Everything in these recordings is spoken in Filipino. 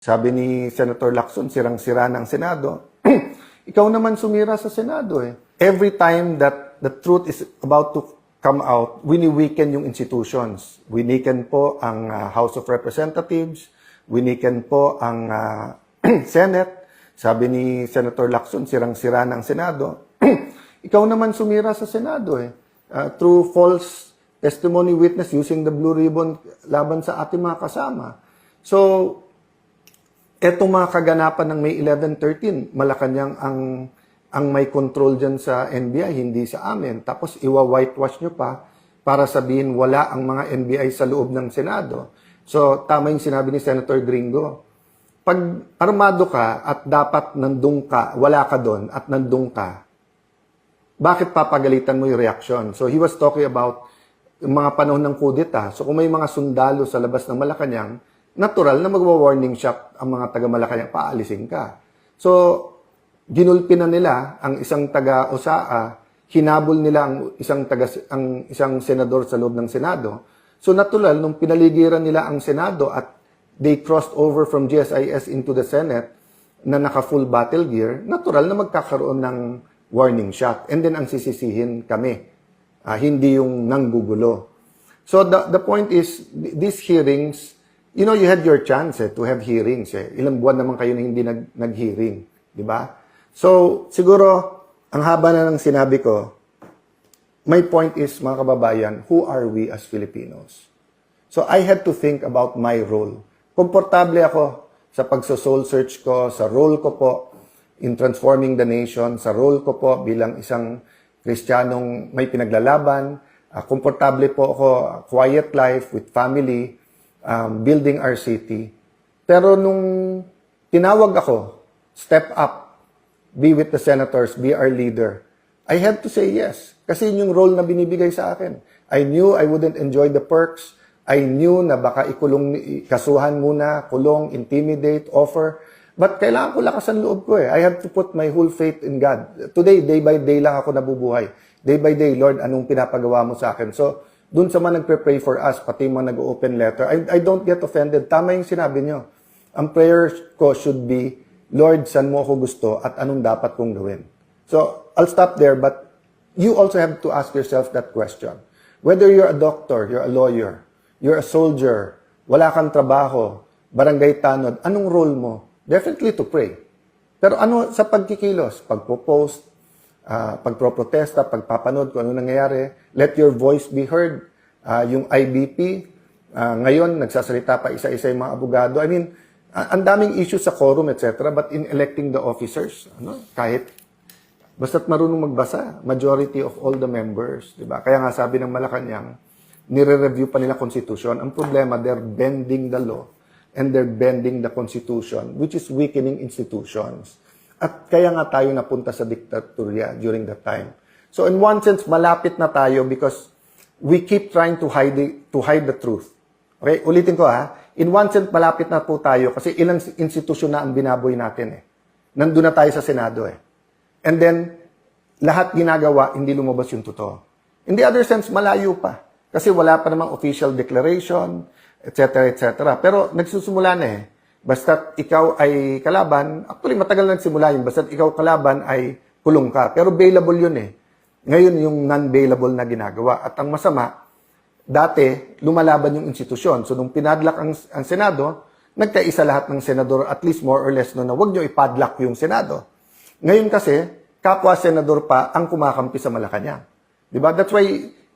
Sabi ni Senator Lacson, sirang-sira ng Senado. Ikaw naman sumira sa Senado eh. Every time that the truth is about to come out, wini-weaken yung institutions. Winiken po ang House of Representatives, winiken po ang Senate. Sabi ni Senator Lacson, sirang-sira ng Senado. Ikaw naman sumira sa Senado eh. Through false testimony witness using the blue ribbon laban sa ating mga kasama. So, etong mga kaganapan ng May 11-13, Malacanang ang may control dyan sa NBI, hindi sa amin. Tapos iwa-whitewash nyo pa para sabihin wala ang mga NBI sa loob ng Senado. So, tama yung sinabi ni Senator Gringo. Pag armado ka at dapat nandun ka, wala ka doon at nandun ka, bakit papagalitan mo yung reaksyon? So, he was talking about yung mga panahon ng kudeta. So, kung may mga sundalo sa labas ng Malacanang, natural na magwa-warning shot ang mga taga-Malacanang, paalisin ka. So, ginulpi na nila ang isang taga-OSAA, hinabol nila ang isang senador sa loob ng Senado. So, natural, nung pinaligiran nila ang Senado at they crossed over from GSIS into the Senate na naka-full battle gear, natural na magkakaroon ng warning shot. And then, ang sisisihin kami, hindi yung nanggugulo. So, the point is, these hearings, you know, you had your chance to have hearings. Ilang buwan naman kayo na hindi nag-hearing. Di ba? So, siguro, ang haba na ng sinabi ko, my point is, mga kababayan, who are we as Filipinos? So, I had to think about my role. Komportable ako sa pagso-soul search ko, sa role ko po in transforming the nation, sa role ko po bilang isang Kristiyanong may pinaglalaban. Komportable po ako, quiet life with family, building our city. Pero nung tinawag ako, step up, be with the senators, be our leader, I had to say yes. Kasi yun yung role na binibigay sa akin. I knew I wouldn't enjoy the perks. I knew na baka kasuhan muna, kulong, intimidate, offer. But kailangan ko lakasan loob ko eh. I have to put my whole faith in God. Today, day by day lang ako nabubuhay. Day by day, Lord, anong pinapagawa mo sa akin? So, dun sa mga nagpe-pray for us, pati mga nag-open letter, I don't get offended. Tama yung sinabi nyo. Ang prayer ko should be, Lord, saan mo ako gusto at anong dapat kong gawin? So, I'll stop there, but you also have to ask yourself that question. Whether you're a doctor, you're a lawyer, you're a soldier, wala kang trabaho, barangay tanod, anong role mo? Definitely to pray. Pero ano sa pagkikilos? Pagpo-post, pagproprotesta, pagpapanood kung ano nangyayari, let your voice be heard. Yung IBP, ngayon, nagsasalita pa isa-isa yung mga abogado. I mean, ang daming issues sa quorum, etc. But in electing the officers, kahit basta't marunong magbasa, majority of all the members, di ba? Kaya nga sabi ng Malacanang, nire-review pa nila Constitution. Ang problema, they're bending the law and they're bending the Constitution, which is weakening institutions. At kaya nga tayo napunta sa diktatorya during that time. So in one sense, malapit na tayo because we keep trying to hide the truth. Okay, ulitin ko ha. In one sense, malapit na po tayo kasi ilang institusyon na ang binaboy natin eh. Nandun na tayo sa Senado eh. And then, lahat ginagawa, hindi lumabas yung totoo. In the other sense, malayo pa. Kasi wala pa namang official declaration, etc. etc. Pero nagsusumula na eh. Basta't ikaw ay kalaban, actually matagal na nagsimula yun, basta't ikaw kalaban ay kulong ka. Pero bailable yun eh. Ngayon yung non-bailable na ginagawa. At ang masama, dati lumalaban yung institusyon. So nung pinadlock ang Senado, nagkaisa lahat ng senador at least more or less no, na huwag nyo ipadlock yung Senado. Ngayon kasi, kapwa senador pa ang kumakampi sa Malacanang. Diba? That's why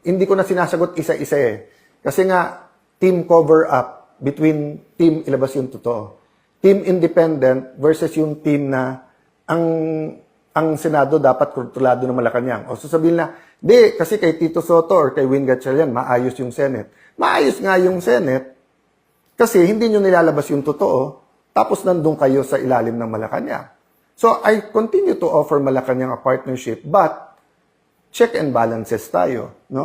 hindi ko na sinasagot isa-isa eh. Kasi nga, team cover up between team ilabas yung totoo. Team independent versus yung team na ang Senado dapat kontrolado ng Malacanang. O sasabihin na, di, kasi kay Tito Soto or kay Win Gatchalian, maayos yung Senate. Maayos nga yung Senate kasi hindi nyo nilalabas yung totoo tapos nandun kayo sa ilalim ng Malacanang. So, I continue to offer Malacanang a partnership but check and balances tayo, no?